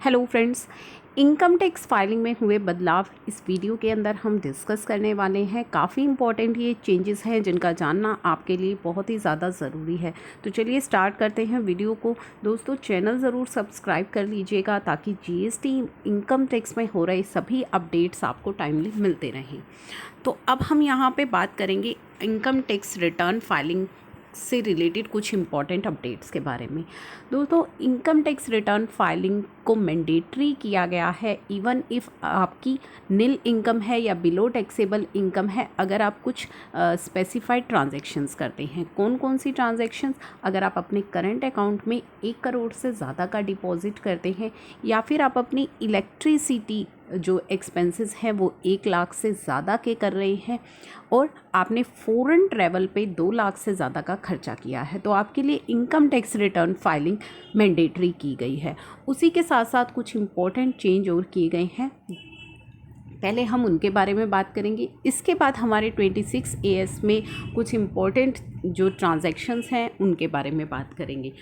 Hello friends, income tax filing में हुए बदलाव इस वीडियो के अंदर हम डिस्कस करने वाले हैं। काफ़ी इंपॉर्टेंट ये चेंजेस हैं जिनका जानना आपके लिए बहुत ही ज़्यादा ज़रूरी है। तो चलिए स्टार्ट करते हैं वीडियो को। दोस्तों, चैनल ज़रूर सब्सक्राइब कर लीजिएगा ताकि जीएसटी इनकम टैक्स में हो रहे सभी अपडेट्स आपको टाइमली मिलते रहें। तो अब हम यहाँ पे बात करेंगे इनकम टैक्स रिटर्न फाइलिंग से रिलेटेड कुछ इम्पॉर्टेंट अपडेट्स के बारे में। दोस्तों, इनकम टैक्स रिटर्न फाइलिंग को मैंडेटरी किया गया है इवन इफ़ आपकी नील इनकम है या बिलो टैक्सेबल इनकम है। अगर आप कुछ स्पेसिफाइड ट्रांजैक्शंस करते हैं, कौन कौन सी ट्रांजैक्शंस? अगर आप अपने करंट अकाउंट में 1 करोड़ से ज़्यादा का डिपॉजिट करते हैं, या फिर आप अपनी इलेक्ट्रिसिटी जो एक्सपेंसेस हैं वो 1 लाख से ज़्यादा के कर रहे हैं, और आपने फ़ॉरेन ट्रैवल पे 2 लाख से ज़्यादा का खर्चा किया है, तो आपके लिए income tax return filing mandatory की गई है। उसी के साथ साथ कुछ इम्पोर्टेंट चेंज और किए गए हैं, पहले हम उनके बारे में बात करेंगे। इसके बाद हमारे 26 AS में कुछ इम्पोर्टेंट जो ट्रांजैक्शंस हैं उनके बारे में बात करेंगे।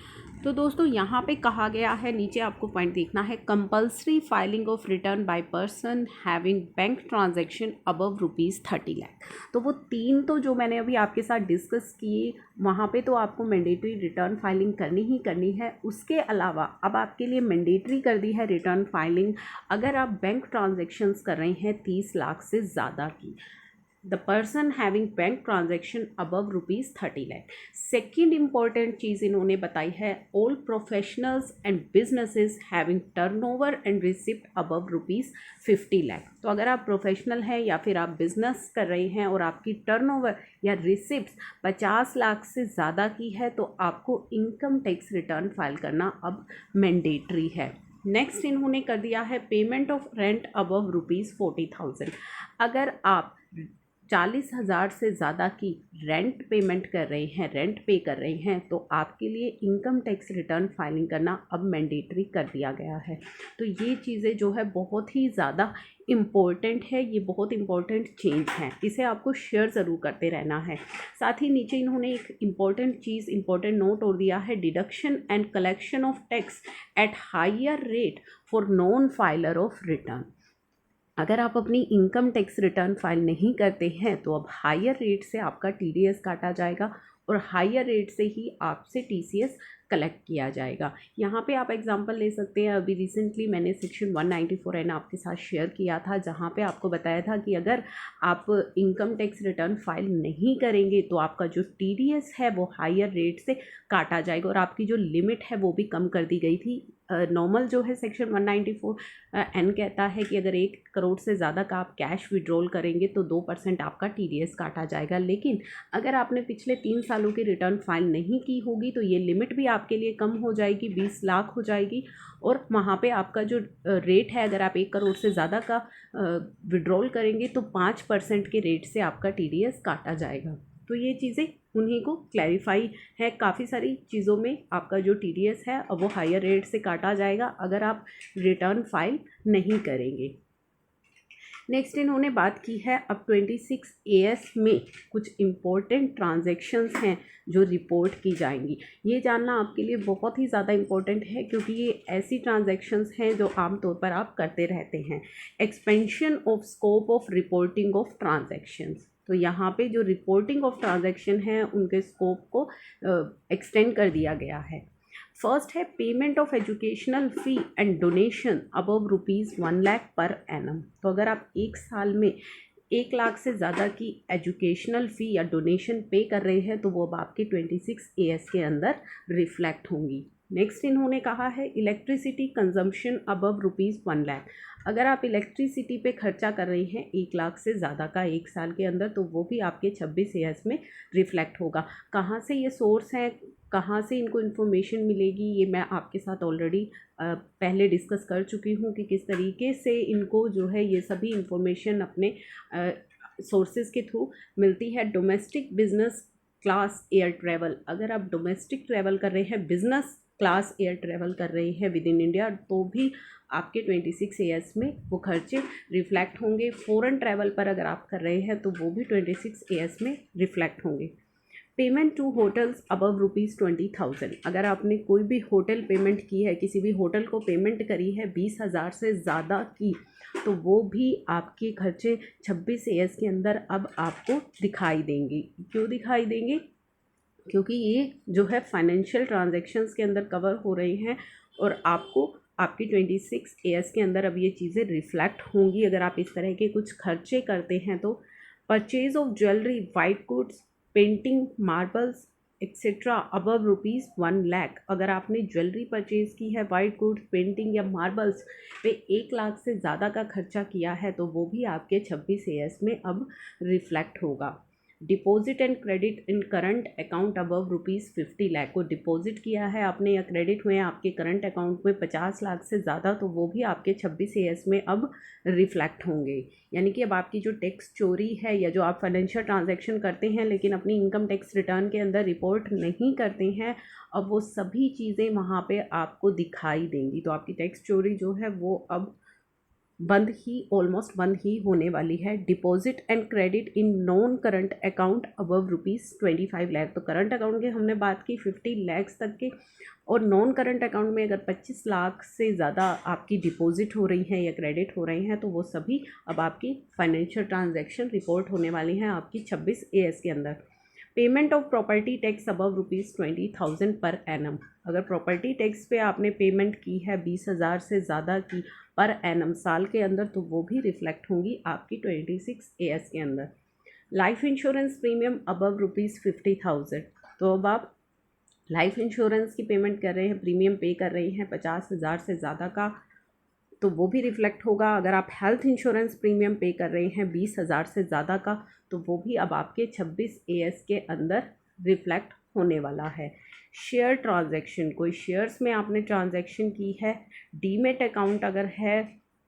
तो दोस्तों, यहाँ पे कहा गया है, नीचे आपको पॉइंट देखना है, compulsory filing of return by person having bank transaction above ₹30 lakh. तो वो 3 तो जो मैंने अभी आपके साथ डिस्कस किए, वहाँ पे तो आपको मैंडेटरी रिटर्न फाइलिंग करनी ही करनी है। उसके अलावा अब आपके लिए मैंडेटरी कर दी है रिटर्न फाइलिंग अगर आप बैंक ट्रांजैक्शंस कर रहे हैं 30 लाख से ज़्यादा की। The person having bank transaction above ₹30 lakh. Second important चीज़ इन्होंने बताई है, all professionals and businesses having turnover and receipt above ₹50 lakh. तो अगर आप प्रोफेशनल हैं या फिर आप बिजनेस कर रहे हैं और आपकी टर्नओवर या रिसिप्ट 50 लाख से ज़्यादा की है, तो आपको इनकम टैक्स रिटर्न फाइल करना अब मैंडेटरी है। नेक्स्ट इन्होंने कर दिया है, पेमेंट ऑफ रेंट अबव ₹40,000। अगर आप 40,000 से ज़्यादा की रेंट पेमेंट कर रहे हैं, रेंट पे कर रहे हैं, तो आपके लिए इनकम टैक्स रिटर्न फाइलिंग करना अब मैंडेटरी कर दिया गया है। तो ये चीज़ें जो है बहुत ही ज़्यादा इम्पोर्टेंट है, ये बहुत इम्पोर्टेंट चेंज है, इसे आपको शेयर ज़रूर करते रहना है। साथ ही नीचे इन्होंने एक इम्पोर्टेंट नोट और दिया है, deduction and collection of tax at higher rate for non filer of return. अगर आप अपनी इनकम टैक्स रिटर्न फाइल नहीं करते हैं तो अब हायर रेट से आपका TDS काटा जाएगा और हायर रेट से ही आपसे TCS कलेक्ट किया जाएगा। यहाँ पे आप एग्जांपल ले सकते हैं, अभी रिसेंटली मैंने सेक्शन 194N आपके साथ शेयर किया था, जहाँ पे आपको बताया था कि अगर आप इनकम टैक्स रिटर्न फाइल नहीं करेंगे तो आपका जो TDS है वो हायर रेट से काटा जाएगा, और आपकी जो लिमिट है वो भी कम कर दी गई थी। नॉर्मल जो है सेक्शन 194N कहता है कि अगर 1 करोड़ से ज़्यादा का आप कैश विड्रॉल करेंगे तो 2% आपका TDS काटा जाएगा, लेकिन अगर आपने पिछले 3 सालों की रिटर्न फाइल नहीं की होगी तो ये लिमिट भी आपके लिए कम हो जाएगी, 20 लाख हो जाएगी, और वहाँ पे आपका जो रेट है, अगर आप 1 करोड़ से ज़्यादा का विड्रॉल करेंगे तो 5% के रेट से आपका TDS काटा जाएगा। तो ये चीज़ें उन्हीं को क्लैरिफाई है, काफ़ी सारी चीज़ों में आपका जो TDS है अब वो हायर रेट से काटा जाएगा अगर आप रिटर्न फाइल नहीं करेंगे। नेक्स्ट इन्होंने बात की है, अब 26 AS में कुछ इम्पोर्टेंट ट्रांजैक्शंस हैं जो रिपोर्ट की जाएंगी। ये जानना आपके लिए बहुत ही ज़्यादा इम्पोर्टेंट है क्योंकि ये ऐसी ट्रांजैक्शंस हैं जो आमतौर पर आप करते रहते हैं। Expansion of scope of reporting of transactions, तो यहाँ पे जो रिपोर्टिंग ऑफ ट्रांजैक्शन है उनके स्कोप को एक्सटेंड कर दिया गया है। फर्स्ट है, payment of educational fee and donation above ₹1 lakh per annum. तो अगर आप 1 साल में 1 लाख से ज़्यादा की एजुकेशनल फ़ी या डोनेशन पे कर रहे हैं तो वो अब आपके 26 AS के अंदर रिफ्लेक्ट होंगी। नेक्स्ट इन्होंने कहा है, इलेक्ट्रिसिटी कंजम्पशन अबव ₹1 लाख। अगर आप इलेक्ट्रिसिटी पे खर्चा कर रहे हैं 1 लाख से ज़्यादा का 1 साल के अंदर, तो वो भी आपके 26 AS में रिफ्लेक्ट होगा। कहाँ से ये सोर्स है, कहाँ से इनको इन्फॉर्मेशन मिलेगी, ये मैं आपके साथ ऑलरेडी पहले डिस्कस कर चुकी हूँ कि किस तरीके से इनको जो है ये सभी इन्फॉर्मेशन अपने सोर्सेज के थ्रू मिलती है। Domestic business class air travel, अगर आप डोमेस्टिक ट्रैवल कर रहे हैं, बिजनेस क्लास एयर ट्रैवल कर रहे हैं विद इन इंडिया, तो भी आपके 26 AS में वो खर्चे रिफ्लेक्ट होंगे। फ़ॉरेन ट्रैवल पर अगर आप कर रहे हैं तो वो भी 26 AS में रिफ्लेक्ट होंगे। पेमेंट टू होटल्स अबव ₹20,000, अगर आपने कोई भी होटल पेमेंट की है, किसी भी होटल को पेमेंट करी है 20,000 से ज़्यादा की, तो वो भी आपके खर्चे 26 AS के अंदर अब आपको दिखाई देंगे। क्यों दिखाई देंगे? क्योंकि ये जो है फाइनेंशियल ट्रांजैक्शंस के अंदर कवर हो रहे हैं और आपको आपकी 26 AS के अंदर अब ये चीज़ें रिफ्लेक्ट होंगी अगर आप इस तरह के कुछ खर्चे करते हैं तो। Purchase of jewellery, white goods, painting, marbles etcetera above ₹1 lakh, अगर आपने ज्वेलरी परचेज़ की है, वाइट गुड्स, पेंटिंग या मार्बल्स पे 1 लाख से ज़्यादा का खर्चा किया है तो वो भी आपके 26 AS में अब रिफ्लेक्ट होगा। Deposit and credit in current account above ₹50 lakh, को डिपॉजिट किया है आपने या क्रेडिट हुए हैं आपके करंट अकाउंट में 50 लाख से ज़्यादा, तो वो भी आपके 26 AS में अब रिफ्लेक्ट होंगे। यानी कि अब आपकी जो टैक्स चोरी है या जो आप फाइनेंशियल ट्रांजैक्शन करते हैं लेकिन अपनी इनकम टैक्स रिटर्न के अंदर रिपोर्ट नहीं करते हैं, अब वो सभी चीज़ें वहाँ पे आपको दिखाई देंगी। तो आपकी टैक्स चोरी जो है वो अब ऑलमोस्ट बंद ही होने वाली है। Deposit and credit in non current account above ₹25 lakh, तो करंट अकाउंट की हमने बात की 50 लाख तक के, और नॉन करंट अकाउंट में अगर 25 लाख से ज़्यादा आपकी डिपॉजिट हो रही हैं या क्रेडिट हो रहे हैं तो वो सभी अब आपकी फाइनेंशियल ट्रांजैक्शन रिपोर्ट होने वाली हैं आपकी 26 AS के अंदर। Payment of property tax above ₹20,000 per annum, अगर प्रॉपर्टी टैक्स पे आपने पेमेंट की है 20,000 से ज़्यादा की पर एनम साल के अंदर, तो वो भी रिफ्लेक्ट होंगी आपकी 26 AS के अंदर। लाइफ इंश्योरेंस प्रीमियम अबव ₹50,000, तो अब आप लाइफ इंश्योरेंस की पेमेंट कर रहे हैं, प्रीमियम पे कर रहे हैं 50,000 से ज़्यादा का, तो वो भी रिफ्लेक्ट होगा। अगर आप हेल्थ इंश्योरेंस प्रीमियम पे कर रहे हैं 20,000 से ज़्यादा का, तो वो भी अब आपके 26 AS के अंदर रिफ्लेक्ट होने वाला है। शेयर ट्रांजैक्शन, कोई शेयर्स में आपने ट्रांजैक्शन की है, डीमेट अकाउंट अगर है,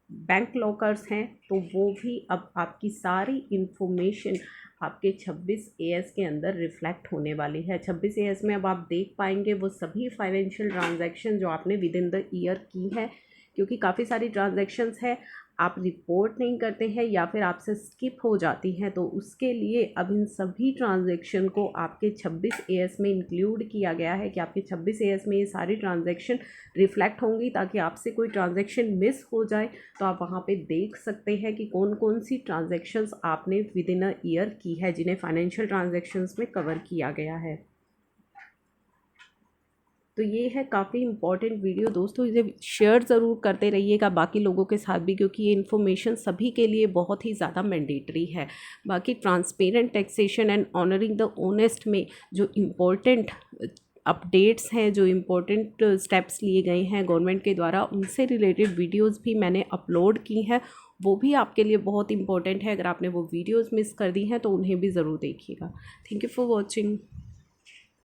बैंक लॉकर्स हैं, तो वो भी अब आपकी सारी इन्फॉर्मेशन आपके 26 AS के अंदर रिफ्लेक्ट होने वाली है। 26 AS में अब आप देख पाएंगे वो सभी फाइनेंशियल ट्रांजैक्शन जो आपने विद इन द ईयर की है, क्योंकि काफ़ी सारी ट्रांजैक्शंस है आप रिपोर्ट नहीं करते हैं या फिर आपसे स्किप हो जाती हैं, तो उसके लिए अब इन सभी ट्रांजैक्शन को आपके 26 AS में इंक्लूड किया गया है कि आपके 26 AS में ये सारी ट्रांजैक्शन रिफ्लेक्ट होंगी, ताकि आपसे कोई ट्रांजैक्शन मिस हो जाए तो आप वहाँ पे देख सकते हैं कि कौन कौन सी ट्रांजैक्शंस आपने विद इन अ ईयर की है जिन्हें फाइनेंशियल ट्रांजैक्शंस में कवर किया गया है। तो ये है काफ़ी इम्पॉर्टेंट वीडियो दोस्तों, इसे शेयर ज़रूर करते रहिएगा बाकी लोगों के साथ भी, क्योंकि ये इन्फॉर्मेशन सभी के लिए बहुत ही ज़्यादा मैंडेटरी है। बाकी transparent taxation and honouring the honest में जो इम्पोर्टेंट अपडेट्स हैं, जो इम्पोर्टेंट स्टेप्स लिए गए हैं गवर्नमेंट के द्वारा, उनसे रिलेटेड वीडियोज़ भी मैंने अपलोड की हैं, वो भी आपके लिए बहुत इंपॉर्टेंट है। अगर आपने वो वीडियोज़ मिस कर दी हैं तो उन्हें भी ज़रूर देखिएगा। Thank you for watching.